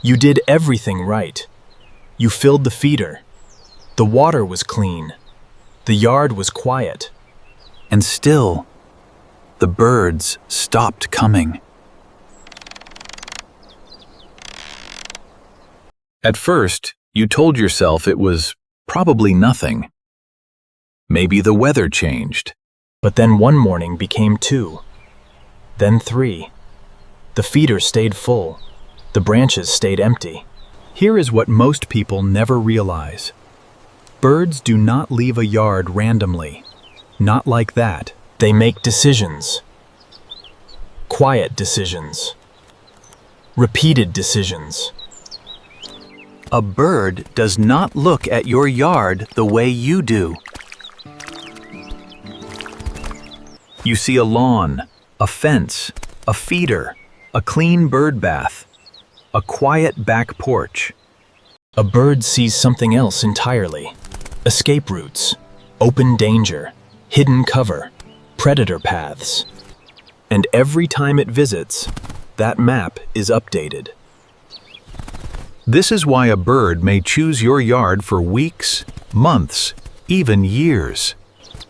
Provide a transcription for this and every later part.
You did everything right. You filled the feeder. The water was clean. The yard was quiet. And still, the birds stopped coming. At first, you told yourself it was probably nothing. Maybe the weather changed. But then one morning became 2, then 3. The feeder stayed full. The branches stayed empty. Here is what most people never realize. Birds do not leave a yard randomly. Not like that. They make decisions. Quiet decisions. Repeated decisions. A bird does not look at your yard the way you do. You see a lawn, a fence, a feeder, a clean bird bath, a quiet back porch. A bird sees something else entirely. Escape routes, open danger, hidden cover, predator paths. And every time it visits, that map is updated. This is why a bird may choose your yard for weeks, months, even years.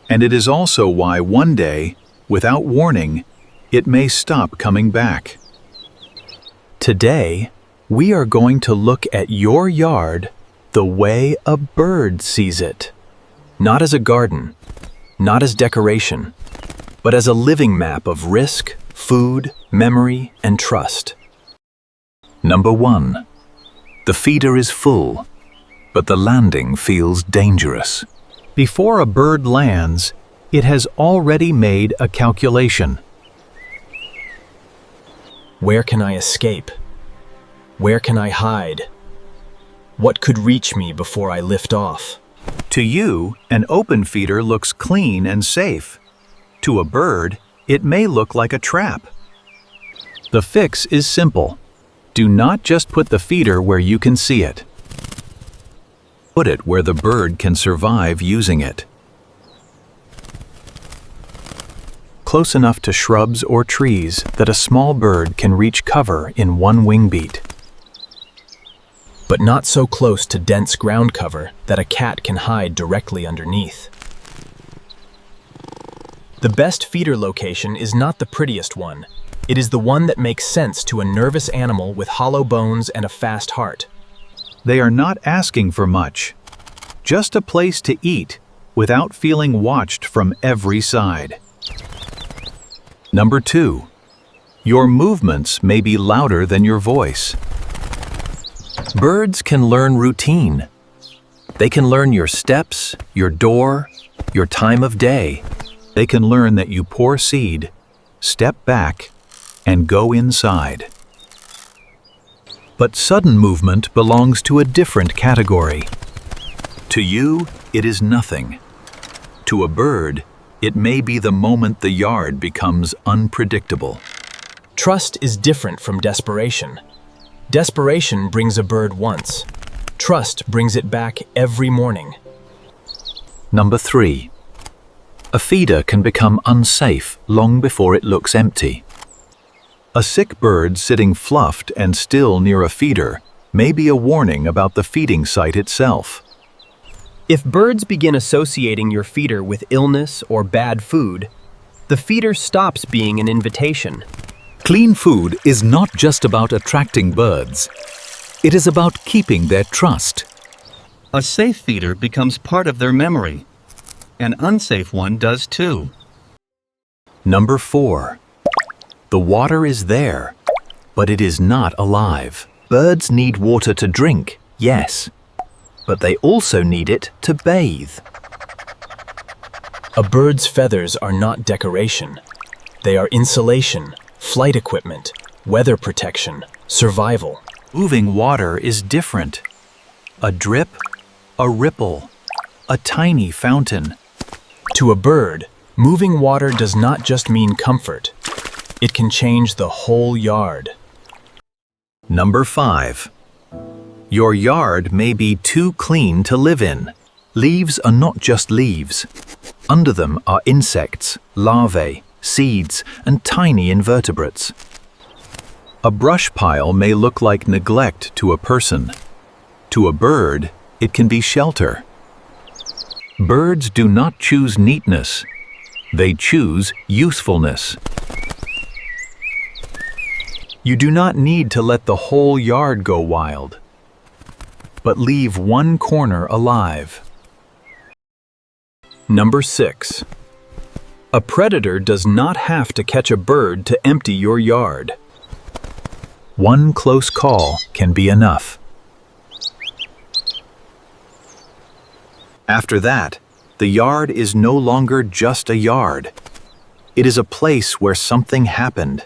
And it is also why one day, without warning, it may stop coming back. Today, we are going to look at your yard the way a bird sees it. Not as a garden, not as decoration, but as a living map of risk, food, memory, and trust. Number 1. The feeder is full, but the landing feels dangerous. Before a bird lands, it has already made a calculation. Where can I escape? Where can I hide? What could reach me before I lift off? To you, an open feeder looks clean and safe. To a bird, it may look like a trap. The fix is simple. Do not just put the feeder where you can see it. Put it where the bird can survive using it. Close enough to shrubs or trees that a small bird can reach cover in one wing beat. But not so close to dense ground cover that a cat can hide directly underneath. The best feeder location is not the prettiest one. It is the one that makes sense to a nervous animal with hollow bones and a fast heart. They are not asking for much. Just a place to eat without feeling watched from every side. Number 2. Your movements may be louder than your voice. Birds can learn routine. They can learn your steps, your door, your time of day. They can learn that you pour seed, step back, and go inside. But sudden movement belongs to a different category. To you, it is nothing. To a bird, it may be the moment the yard becomes unpredictable. Trust is different from desperation. Desperation brings a bird once. Trust brings it back every morning. Number 3. A feeder can become unsafe long before it looks empty. A sick bird sitting fluffed and still near a feeder may be a warning about the feeding site itself. If birds begin associating your feeder with illness or bad food, the feeder stops being an invitation. Clean food is not just about attracting birds. It is about keeping their trust. A safe feeder becomes part of their memory. An unsafe one does too. Number 4. The water is there, but it is not alive. Birds need water to drink, yes, but they also need it to bathe. A bird's feathers are not decoration. They are insulation, flight equipment, weather protection, survival. Moving water is different. A drip, a ripple, a tiny fountain. To a bird, moving water does not just mean comfort. It can change the whole yard. Number 5. Your yard may be too clean to live in. Leaves are not just leaves. Under them are insects, larvae, seeds, and tiny invertebrates. A brush pile may look like neglect to a person. To a bird, it can be shelter. Birds do not choose neatness. They choose usefulness. You do not need to let the whole yard go wild, but leave one corner alive. Number 6. A predator does not have to catch a bird to empty your yard. One close call can be enough. After that, the yard is no longer just a yard. It is a place where something happened.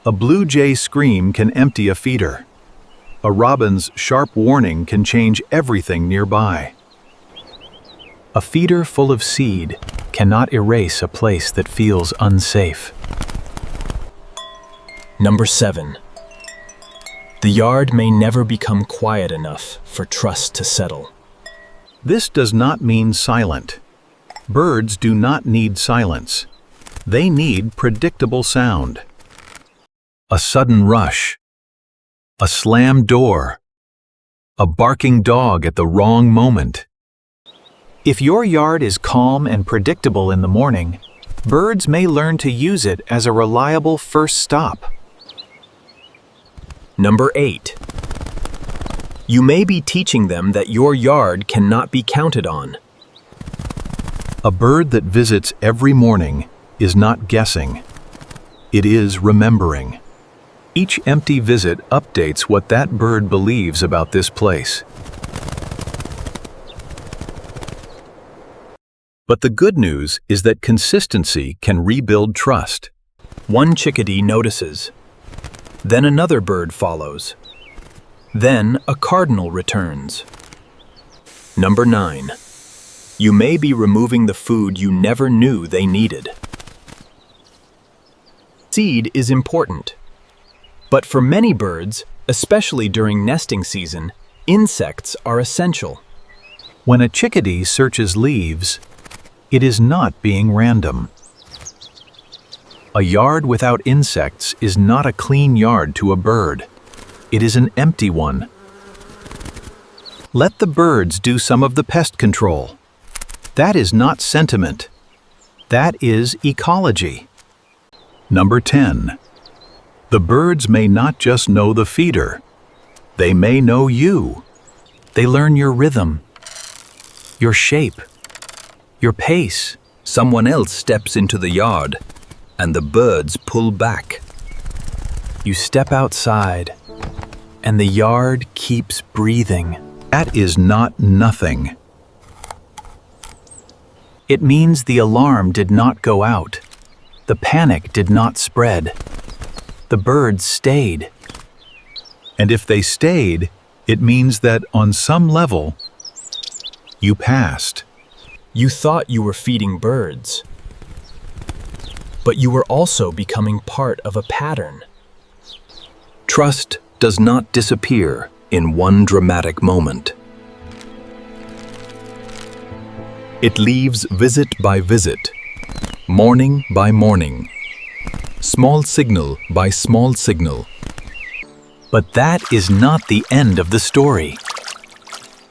A blue jay's scream can empty a feeder. A robin's sharp warning can change everything nearby. A feeder full of seed cannot erase a place that feels unsafe. Number 7. The yard may never become quiet enough for trust to settle. This does not mean silent. Birds do not need silence. They need predictable sound. A sudden rush. A slammed door. A barking dog at the wrong moment. If your yard is calm and predictable in the morning, birds may learn to use it as a reliable first stop. Number 8. You may be teaching them that your yard cannot be counted on. A bird that visits every morning is not guessing. It is remembering. Each empty visit updates what that bird believes about this place. But the good news is that consistency can rebuild trust. One chickadee notices. Then another bird follows. Then a cardinal returns. Number 9. You may be removing the food you never knew they needed. Seed is important. But for many birds, especially during nesting season, insects are essential. When a chickadee searches leaves, it is not being random. A yard without insects is not a clean yard to a bird. It is an empty one. Let the birds do some of the pest control. That is not sentiment. That is ecology. Number 10. The birds may not just know the feeder. They may know you. They learn your rhythm, your shape, your pace. Someone else steps into the yard, and the birds pull back. You step outside, and the yard keeps breathing. That is not nothing. It means the alarm did not go out. The panic did not spread. The birds stayed. And if they stayed, it means that on some level, you passed. You thought you were feeding birds, but you were also becoming part of a pattern. Trust does not disappear in one dramatic moment. It leaves visit by visit, morning by morning, small signal by small signal. But that is not the end of the story.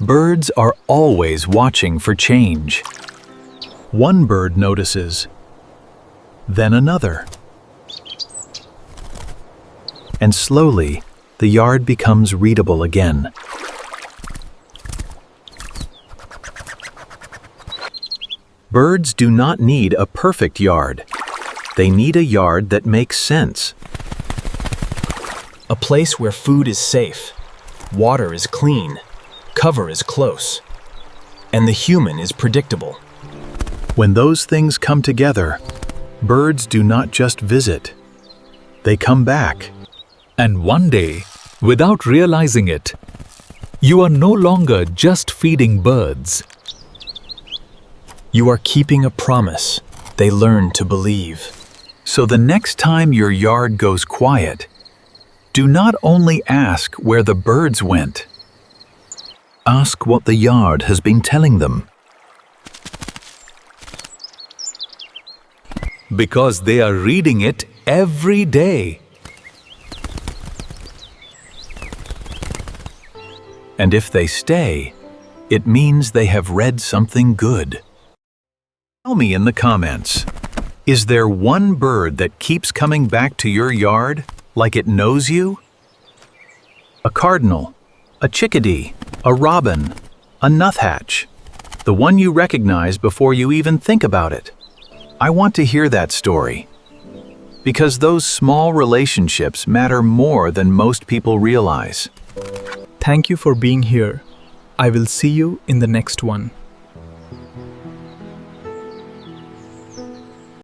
Birds are always watching for change. One bird notices, then another. And slowly, the yard becomes readable again. Birds do not need a perfect yard. They need a yard that makes sense. A place where food is safe, water is clean, cover is close, and the human is predictable. When those things come together, birds do not just visit. They come back. And one day, without realizing it, you are no longer just feeding birds. You are keeping a promise they learn to believe. So the next time your yard goes quiet, do not only ask where the birds went. Ask what the yard has been telling them. Because they are reading it every day. And if they stay, it means they have read something good. Tell me in the comments, is there one bird that keeps coming back to your yard like it knows you? A cardinal, a chickadee, a robin, a nuthatch, the one you recognize before you even think about it. I want to hear that story, because those small relationships matter more than most people realize. Thank you for being here. I will see you in the next one.